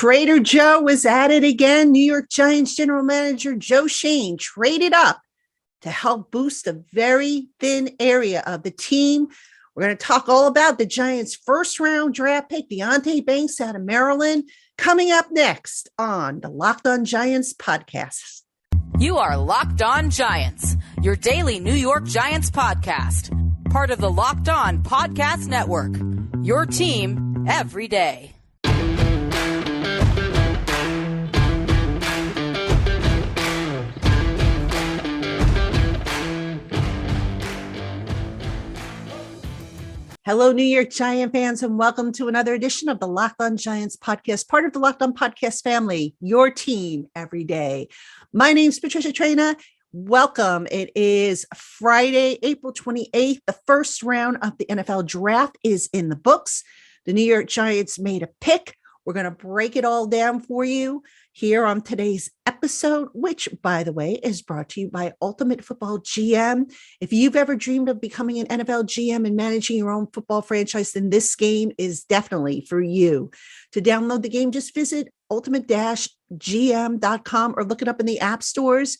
Trader Joe was at it again. New York Giants general manager Joe Schoen traded up to help boost a very thin area of the team. We're going to talk all about the Giants' first-round draft pick, Deonte Banks out of Maryland, coming up next on the Locked On Giants podcast. You are Locked On Giants, your daily New York Giants podcast. Part of the Locked On Podcast Network, your team every day. Hello, New York Giant fans, and welcome to another edition of the Locked On Giants podcast, part of the Locked On Podcast family, your team every day. My name's Patricia Traina. Welcome. It is Friday, April 28th. The first round of the NFL draft is in the books. The New York Giants made a pick. We're going to break it all down for you here on today's episode, which, by the way, is brought to you by Ultimate Football GM. If you've ever dreamed of becoming an NFL GM and managing your own football franchise, then this game is definitely for you. To download the game, just visit ultimate-gm.com or look it up in the app stores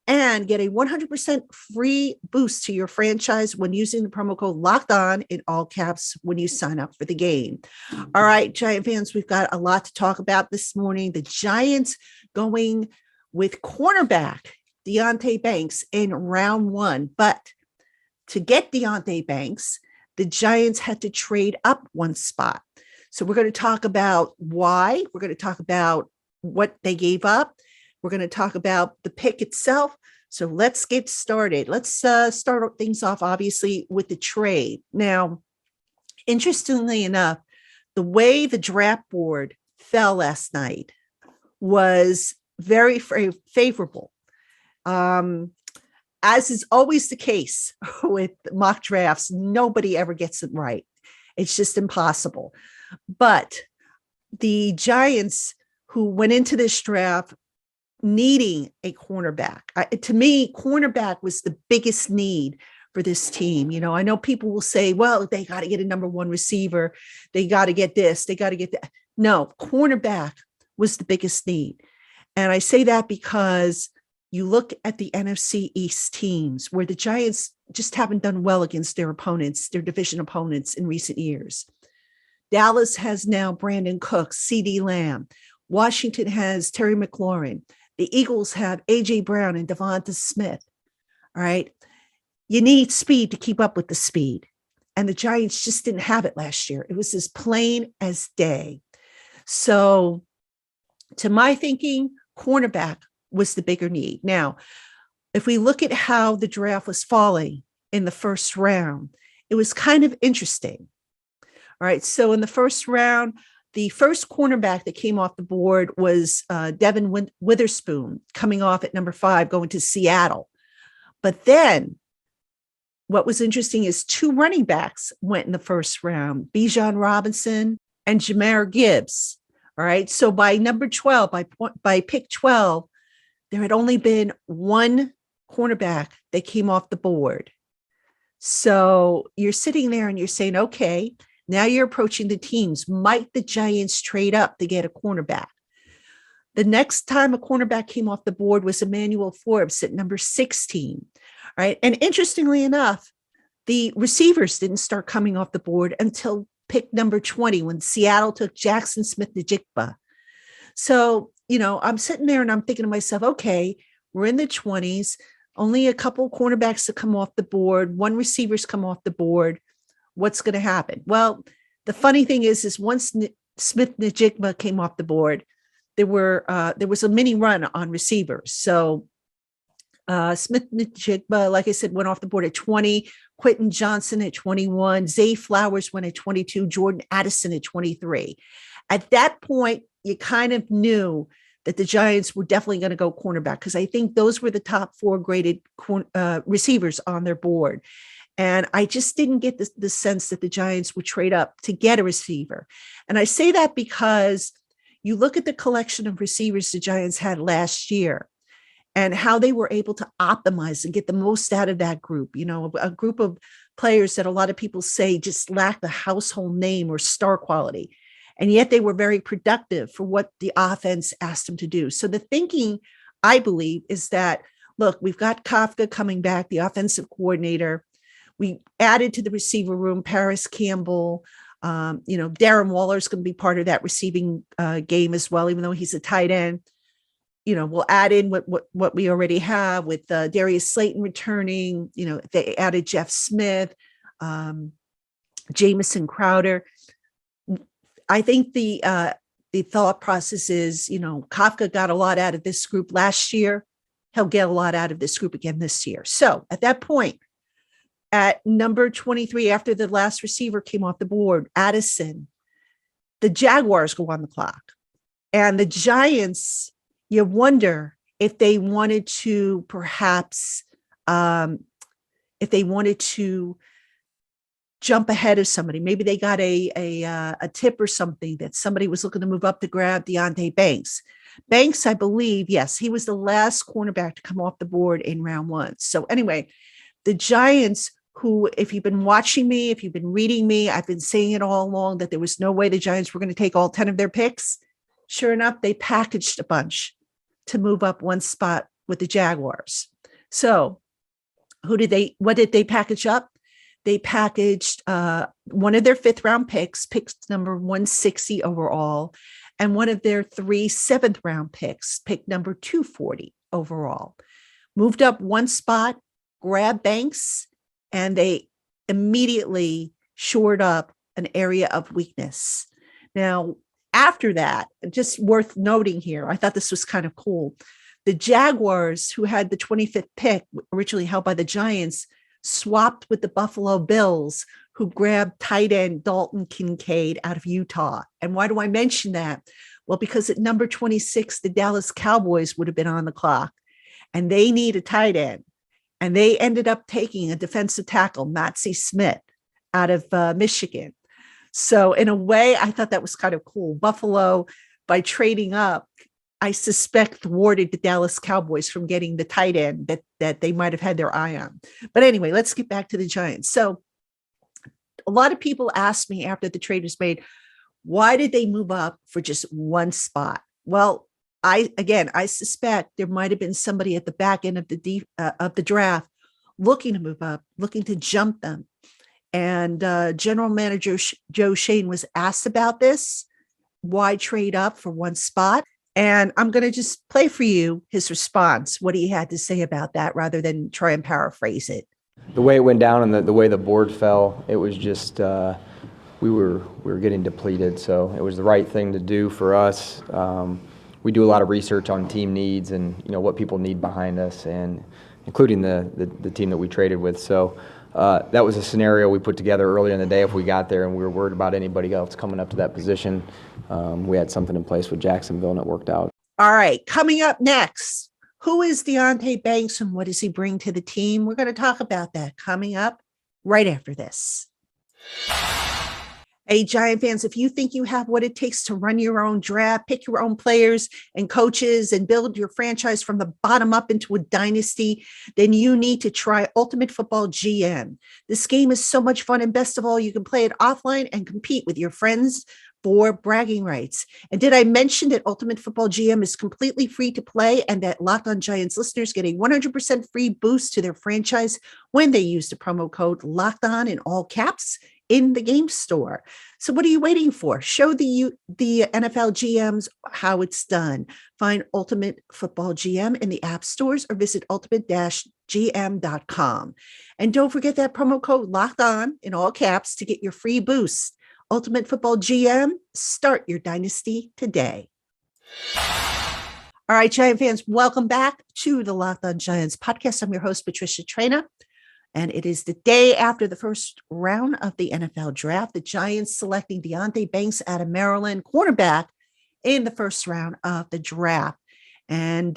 and get a 100% free boost to your franchise when using the promo code Locked On in all caps when you sign up for the game. All right, Giant fans, we've got a lot to talk about this morning. The Giants going with cornerback Deonte Banks in round one. But to get Deonte Banks, the Giants had to trade up one spot. So we're going to talk about why. We're going to talk about what they gave up. We're going to talk about the pick itself. So let's get started. Let's start things off, obviously, with the trade. Now, interestingly enough, the way the draft board fell last night was very favorable. As is always the case with mock drafts, nobody ever gets it right. It's just impossible. But the Giants, who went into this draft needing a cornerback. To me, cornerback was the biggest need for this team. You know, I know people will say, well, they got to get a number one receiver. They got to get this. They got to get that. No, cornerback was the biggest need. And I say that because you look at the NFC East teams where the Giants just haven't done well against their opponents, their division opponents in recent years. Dallas has now Brandon Cooks, CeeDee Lamb. Washington has Terry McLaurin. The Eagles have A.J. Brown and Devonta Smith. All right. You need speed to keep up with the speed. And the Giants just didn't have it last year. It was as plain as day. So to my thinking, cornerback was the bigger need. Now, if we look at how the draft was falling in the first round, it was kind of interesting. All right. So in the first round, the first cornerback that came off the board was Devin Witherspoon, coming off at number 5, going to Seattle. But then what was interesting is 2 running backs went in the first round, Bijan Robinson and Jahmyr Gibbs. All right. So by number 12, by pick 12, there had only been 1 cornerback that came off the board. So you're sitting there and you're saying, okay, now you're approaching the teams. Might the Giants trade up to get a cornerback? The next time a cornerback came off the board was Emmanuel Forbes at number 16. All right. And interestingly enough, the receivers didn't start coming off the board until pick number 20 when Seattle took Jackson Smith-Njigba. So, you know, I'm sitting there and I'm thinking to myself, okay, we're in the 20s, only a couple cornerbacks to come off the board, 1 receiver's come off the board. What's going to happen? Well, the funny thing is once Smith-Njigba came off the board, there was a mini run on receivers. So Smith-Njigba, like I said, went off the board at 20, Quentin Johnson at 21, Zay Flowers went at 22, Jordan Addison at 23. At that point, you kind of knew that the Giants were definitely going to go cornerback because I think those were the top 4 graded receivers on their board. And I just didn't get the sense that the Giants would trade up to get a receiver. And I say that because you look at the collection of receivers the Giants had last year and how they were able to optimize and get the most out of that group, you know, a group of players that a lot of people say just lack the household name or star quality. And yet they were very productive for what the offense asked them to do. So the thinking, I believe, is that, look, we've got Kafka coming back, the offensive coordinator. We added to the receiver room Paris Campbell. Darren Waller is going to be part of that receiving game as well, even though he's a tight end. We'll add in what we already have with Darius Slayton returning. They added Jeff Smith, Jamison Crowder. I think the thought process is, Kafka got a lot out of this group last year. He'll get a lot out of this group again this year. So at that point, at number 23, after the last receiver came off the board, Addison, the Jaguars go on the clock. And the Giants, you wonder if they wanted to perhaps, jump ahead of somebody. Maybe they got a tip or something that somebody was looking to move up to grab Deonte Banks. Banks, I believe, yes, he was the last cornerback to come off the board in round 1. So anyway, the Giants, who, if you've been watching me, if you've been reading me, I've been saying it all along that there was no way the Giants were going to take all 10 of their picks. Sure enough, they packaged a bunch to move up one spot with the Jaguars. So what did they package up? They packaged one of their 5th round picks number 160 overall, and one of their 3 7th round picks, pick number 240 overall. Moved up one spot, grabbed Banks, and they immediately shored up an area of weakness. Now, after that, just worth noting here, I thought this was kind of cool. The Jaguars, who had the 25th pick, originally held by the Giants, swapped with the Buffalo Bills, who grabbed tight end Dalton Kincaid out of Utah. And why do I mention that? Well, because at number 26, the Dallas Cowboys would have been on the clock, and they need a tight end. And they ended up taking a defensive tackle, Matsy Smith, out of Michigan. So in a way, I thought that was kind of cool. Buffalo, by trading up, I suspect thwarted the Dallas Cowboys from getting the tight end that they might have had their eye on. But anyway, let's get back to the Giants. So a lot of people asked me after the trade was made, why did they move up for just one spot? Well, I suspect there might have been somebody at the back end of the draft looking to move up, looking to jump them. And General Manager Joe Shane was asked about this. Why trade up for one spot? And I'm going to just play for you his response, what he had to say about that, rather than try and paraphrase it. The way it went down and the way the board fell, it was just we were getting depleted. So it was the right thing to do for us. We do a lot of research on team needs and what people need behind us, and including the team that we traded with. So that was a scenario we put together earlier in the day if we got there and we were worried about anybody else coming up to that position. We had something in place with Jacksonville and it worked out. All right, coming up next, who is Deonte Banks and what does he bring to the team? We're going to talk about that coming up right after this. Hey, Giant fans, if you think you have what it takes to run your own draft, pick your own players and coaches, and build your franchise from the bottom up into a dynasty, then you need to try Ultimate Football GM. This game is so much fun, and best of all, you can play it offline and compete with your friends for bragging rights. And did I mention that Ultimate Football GM is completely free to play, and that Locked On Giants listeners get a 100% free boost to their franchise when they use the promo code Locked On in all caps in the game store? So what are you waiting for? Show the NFL GMs how it's done. Find Ultimate Football GM in the app stores or visit ultimate-gm.com. And don't forget that promo code Locked On in all caps to get your free boost. Ultimate Football GM, start your dynasty today. All right, Giant fans, welcome back to the Locked On Giants podcast. I'm your host, Patricia Traina. And it is the day after the first round of the NFL draft. The Giants selecting Deonte Banks out of Maryland, cornerback, in the first round of the draft. And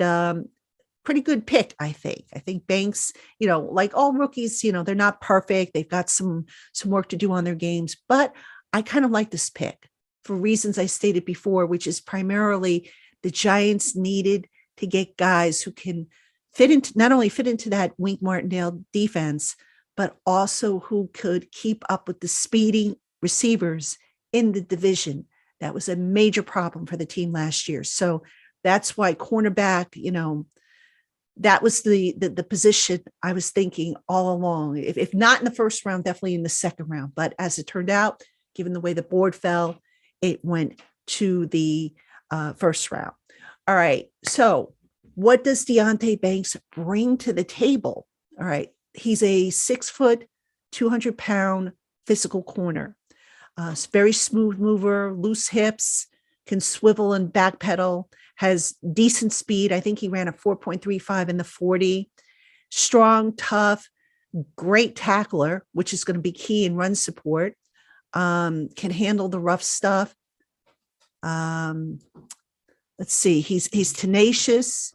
pretty good pick, I think. I think Banks, like all rookies, they're not perfect. They've got some work to do on their games. But I kind of like this pick for reasons I stated before, which is primarily the Giants needed to get guys who can not only fit into that Wink Martindale defense, but also who could keep up with the speedy receivers in the division That was a major problem for the team last year. So that's why cornerback, that was the position I was thinking all along. If not in the first round, definitely in the second round. But as it turned out, given the way the board fell, it went to the first round. All right. So what does Deonte Banks bring to the table? All right. He's a 6 foot, 200-pound physical corner. Very smooth mover, loose hips, can swivel and backpedal, has decent speed. I think he ran a 4.35 in the 40. Strong, tough, great tackler, which is going to be key in run support. Can handle the rough stuff. Let's see. He's tenacious.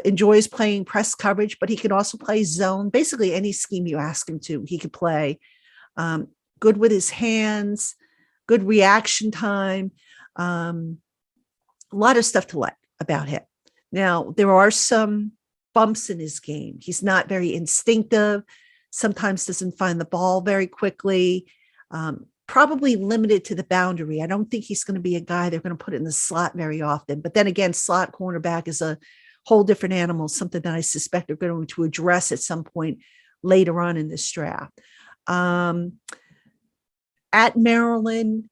Enjoys playing press coverage, but he can also play zone. Basically, any scheme you ask him to, he could play. Good with his hands, good reaction time. A lot of stuff to like about him. Now, there are some bumps in his game. He's not very instinctive, sometimes doesn't find the ball very quickly, probably limited to the boundary. I don't think he's going to be a guy they're going to put in the slot very often. But then again, slot cornerback is a whole different animal, something that I suspect they're going to address at some point later on in this draft. At Maryland,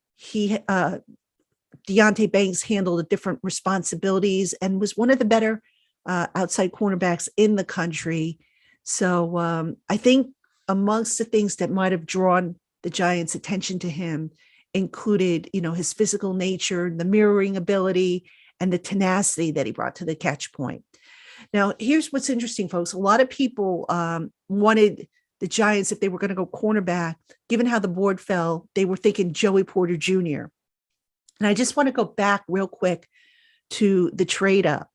Deonte Banks handled different responsibilities and was one of the better outside cornerbacks in the country. So I think amongst the things that might have drawn the Giants' attention to him included, his physical nature, the mirroring ability, and the tenacity that he brought to the catch point. Now, here's what's interesting, folks. A lot of people wanted the Giants, if they were going to go cornerback, given how the board fell, they were thinking Joey Porter Jr. And I just want to go back real quick to the trade up,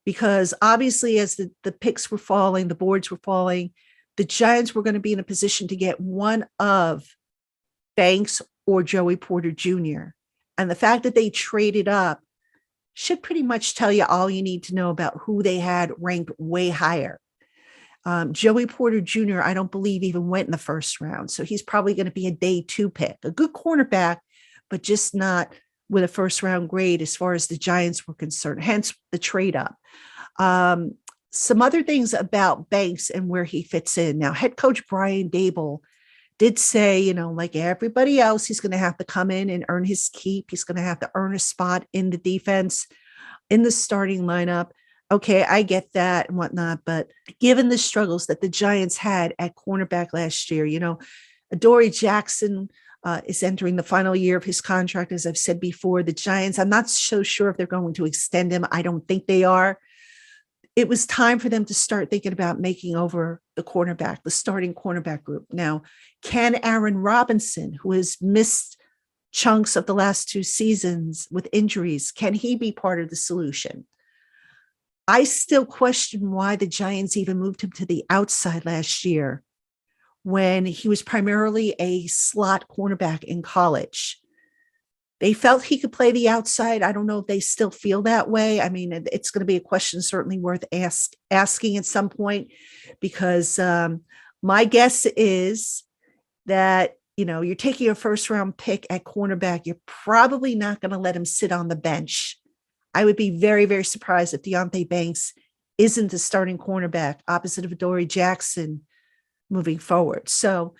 because obviously as the picks were falling, the boards were falling, the Giants were going to be in a position to get one of Banks or Joey Porter Jr. And the fact that they traded up should pretty much tell you all you need to know about who they had ranked way higher. Joey Porter Jr., I don't believe even went in the first round. So he's probably going to be a day 2 pick, a good cornerback, but just not with a first round grade as far as the Giants were concerned, hence the trade up. Some other things about Banks and where he fits in. Now, head coach Brian Daboll did say, like everybody else, he's going to have to come in and earn his keep. He's going to have to earn a spot in the defense, in the starting lineup. Okay, I get that and whatnot, but given the struggles that the Giants had at cornerback last year, Adoree Jackson is entering the final year of his contract. As I've said before, the Giants, I'm not so sure if they're going to extend him. I don't think they are. It was time for them to start thinking about making over the starting cornerback group. Now, can Aaron Robinson, who has missed chunks of the last 2 seasons with injuries, can he be part of the solution? I still question why the Giants even moved him to the outside last year when he was primarily a slot cornerback in college. They felt he could play the outside. I don't know if they still feel that way. I mean, it's going to be a question certainly worth asking at some point, because my guess is that, you're taking a first round pick at cornerback. You're probably not going to let him sit on the bench. I would be very, very surprised if Deonte Banks isn't the starting cornerback opposite of Adoree Jackson moving forward. So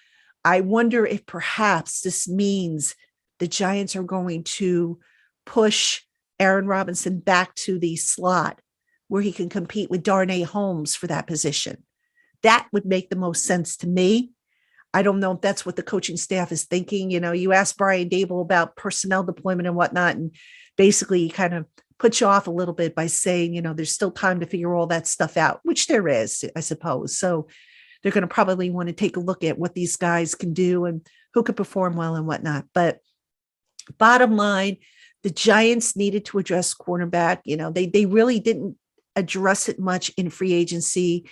I wonder if perhaps this means the Giants are going to push Aaron Robinson back to the slot where he can compete with Darnay Holmes for that position. That would make the most sense to me. I don't know if that's what the coaching staff is thinking. You asked Brian Daboll about personnel deployment and whatnot, and basically he kind of put you off a little bit by saying, there's still time to figure all that stuff out, which there is, I suppose. So they're going to probably want to take a look at what these guys can do and who could perform well and whatnot. But bottom line, the Giants needed to address cornerback. They really didn't address it much in free agency,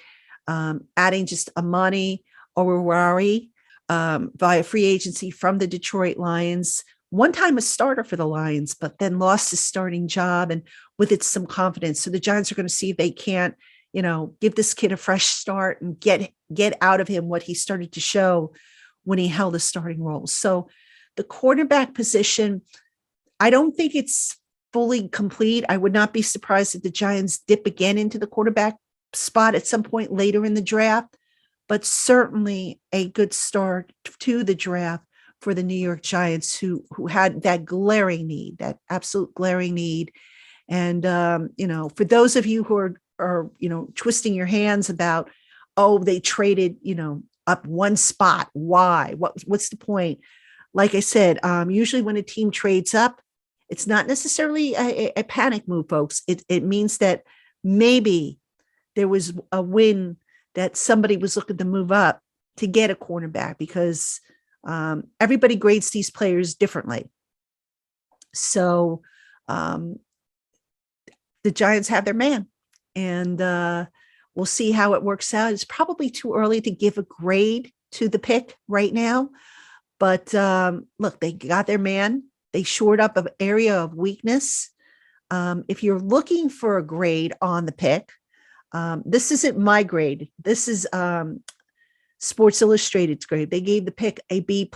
adding just Amani Oruwari via free agency from the Detroit Lions. One time a starter for the Lions, but then lost his starting job and with it some confidence. So the Giants are going to see if they can't, give this kid a fresh start and get out of him what he started to show when he held a starting role. So The quarterback position, I don't think it's fully complete. I would not be surprised if the Giants dip again into the quarterback spot at some point later in the draft, but certainly a good start to the draft for the New York Giants, who had that glaring need, that absolute glaring need. And for those of you who are twisting your hands about, oh, they traded up one spot, why? What's the point? Like I said, usually when a team trades up, it's not necessarily a panic move, folks. It means that maybe there was a win that somebody was looking to move up to get a cornerback, because everybody grades these players differently. So the Giants have their man, and we'll see how it works out. It's probably too early to give a grade to the pick right now, but look, they got their man. They shored up an area of weakness. If you're looking for a grade on the pick, this isn't my grade. This is Sports Illustrated's grade. They gave the pick a B+.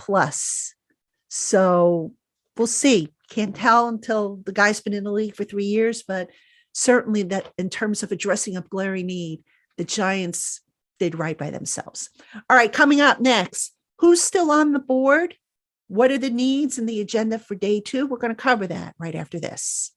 So we'll see. Can't tell until the guy's been in the league for 3 years, but certainly that in terms of addressing a glaring need, the Giants did right by themselves. All right, coming up next, who's still on the board? What are the needs and the agenda for day 2? We're going to cover that right after this.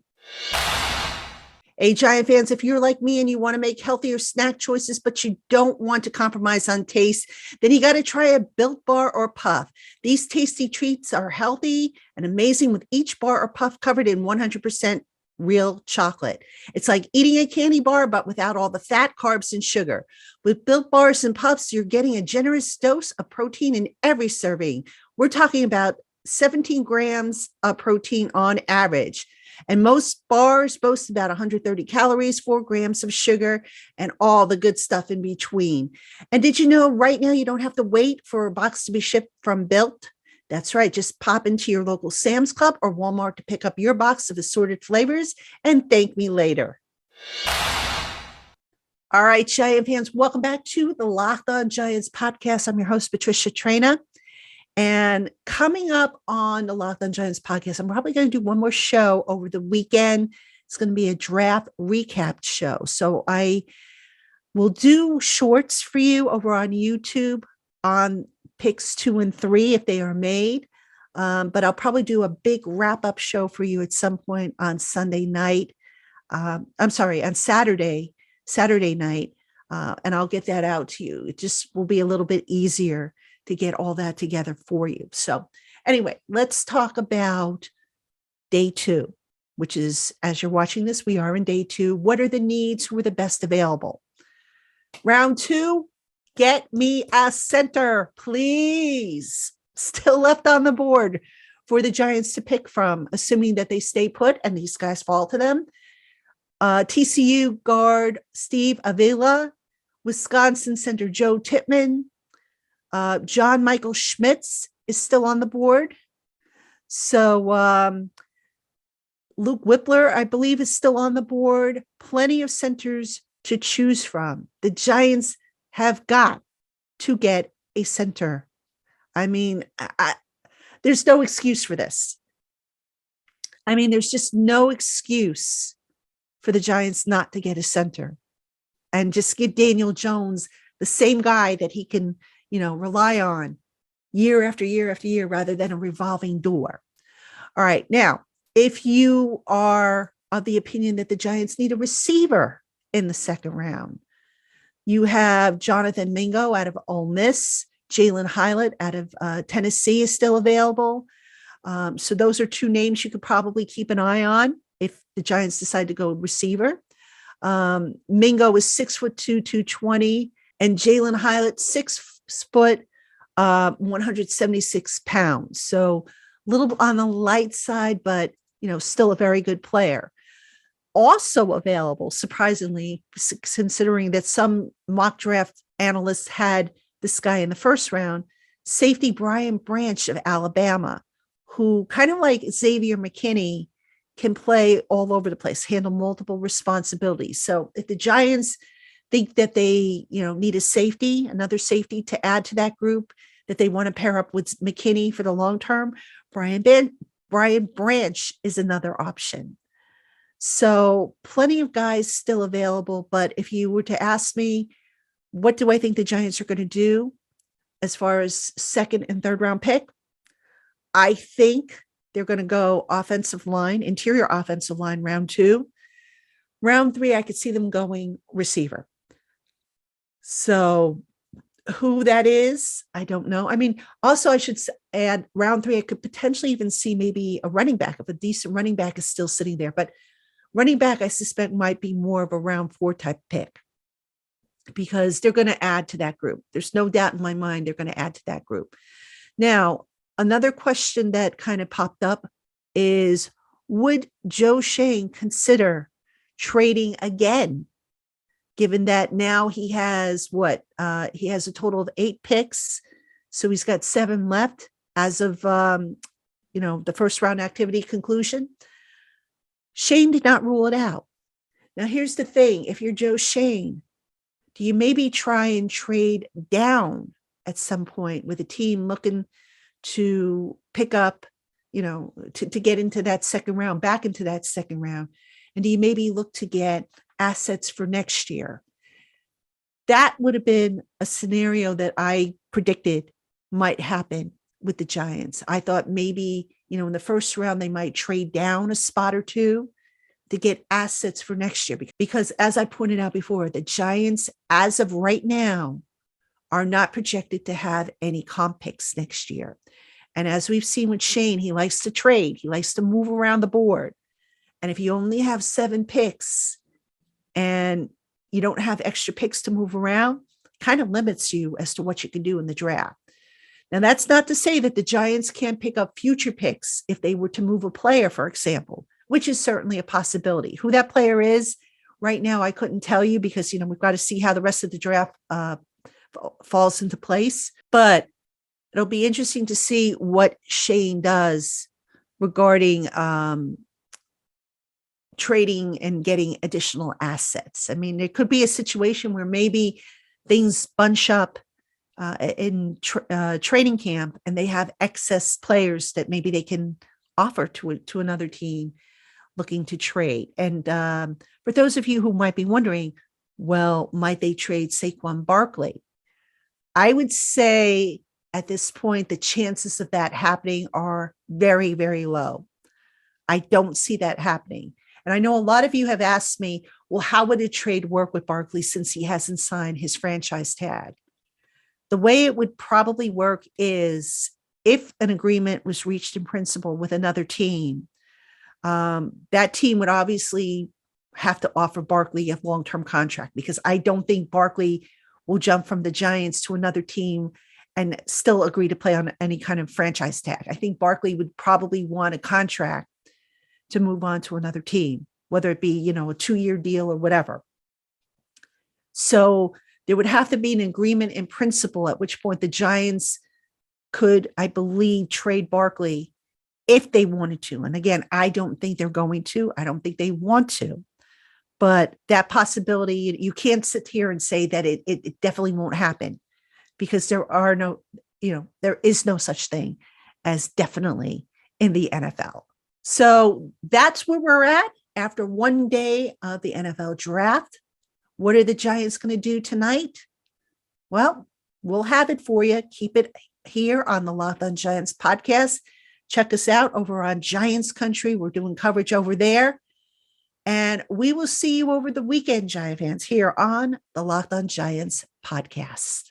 Hey, Giant fans, if you're like me and you want to make healthier snack choices, but you don't want to compromise on taste, then you got to try a Built Bar or Puff. These tasty treats are healthy and amazing, with each bar or puff covered in 100% real chocolate. It's like eating a candy bar, but without all the fat, carbs, and sugar. With Built Bars and Puffs, you're getting a generous dose of protein in every serving. We're talking about 17 grams of protein on average. And most bars boast about 130 calories, 4 grams of sugar, and all the good stuff in between. And did you know right now you don't have to wait for a box to be shipped from Built? That's right. Just pop into your local Sam's Club or Walmart to pick up your box of assorted flavors and thank me later. All right, Giant fans, welcome back to the Locked On Giants podcast. I'm your host, Patricia Traina. And coming up on the Locked On Giants podcast, I'm probably going to do one more show over the weekend. It's going to be a draft recap show. So I will do shorts for you over on YouTube on picks 2 and 3 if they are made. But I'll probably do a big wrap-up show for you at some point on Sunday night. On Saturday night. And I'll get that out to you. It just will be a little bit easier to get all that together for you. So anyway, let's talk about day 2, which is, as you're watching this, we are in day 2. What are the needs? Who are the best available? Round 2, get me a center, please. Still left on the board for the Giants to pick from, assuming that they stay put and these guys fall to them. TCU guard Steve Avila, Wisconsin center Joe Tippmann, John Michael Schmitz is still on the board. So Luke Whippler, I believe, is still on the board. Plenty of centers to choose from. The Giants have got to get a center. I mean, there's no excuse for this. I mean, there's just no excuse for the Giants not to get a center and just give Daniel Jones the same guy that he can, rely on year after year after year, rather than a revolving door. All right. Now, if you are of the opinion that the Giants need a receiver in the second round, you have Jonathan Mingo out of Ole Miss, Jalen Hylett out of Tennessee is still available. So those are 2 names you could probably keep an eye on if the Giants decide to go receiver. Mingo is 6'2", 220, and Jalen Hylett 6 foot, 176 pounds. So a little on the light side, but still a very good player. Also available, surprisingly, considering that some mock draft analysts had this guy in the first round, safety Brian Branch of Alabama, who kind of like Xavier McKinney can play all over the place, handle multiple responsibilities. So if the Giants think that they, need a safety, another safety to add to that group, that they want to pair up with McKinney for the long term, Brian Branch is another option. So plenty of guys still available. But if you were to ask me, what do I think the Giants are going to do as far as second and third round pick? I think they're going to go offensive line, interior offensive line, round 2. Round 3, I could see them going receiver. So who that is, I don't know. I mean, also I should add round 3, I could potentially even see maybe a running back if a decent running back is still sitting there. But running back, I suspect, might be more of a round 4 type pick because they're going to add to that group. There's no doubt in my mind they're going to add to that group. Now, another question that kind of popped up is, would Joe Schoen consider trading again, given that now he has he has a total of 8 picks. So he's got 7 left as of, the first round activity conclusion. Schoen did not rule it out. Now, here's the thing. If you're Joe Schoen, do you maybe try and trade down at some point with a team looking to pick up, to get into that second round, back into that second round? And do you maybe look to get assets for next year? That would have been a scenario that I predicted might happen with the Giants. I thought maybe, in the first round, they might trade down a spot or 2 to get assets for next year. Because as I pointed out before, the Giants, as of right now, are not projected to have any comp picks next year. And as we've seen with Schoen, he likes to trade. He likes to move around the board. And if you only have 7 picks and you don't have extra picks to move around, it kind of limits you as to what you can do in the draft. Now, that's not to say that the Giants can't pick up future picks if they were to move a player, for example, which is certainly a possibility. Who that player is right now, I couldn't tell you because, we've got to see how the rest of the draft falls into place. But it'll be interesting to see what Schoen does regarding trading and getting additional assets. I mean, there could be a situation where maybe things bunch up in training camp and they have excess players that maybe they can offer to another team looking to trade. And for those of you who might be wondering, well, might they trade Saquon Barkley? I would say at this point, the chances of that happening are very, very low. I don't see that happening. And I know a lot of you have asked me, well, how would a trade work with Barkley since he hasn't signed his franchise tag? The way it would probably work is if an agreement was reached in principle with another team, that team would obviously have to offer Barkley a long-term contract because I don't think Barkley will jump from the Giants to another team and still agree to play on any kind of franchise tag. I think Barkley would probably want a contract to move on to another team, whether it be, a 2-year deal or whatever. So there would have to be an agreement in principle, at which point the Giants could, I believe, trade Barkley if they wanted to. And again, I don't think they're going to. I don't think they want to. But that possibility, you can't sit here and say that it definitely won't happen because there is no such thing as definitely in the NFL. So that's where we're at after one day of the NFL draft. What are the Giants going to do tonight? Well, we'll have it for you. Keep it here on the Locked On Giants podcast. Check us out over on Giants Country. We're doing coverage over there. And we will see you over the weekend, Giant fans, here on the Locked On Giants podcast.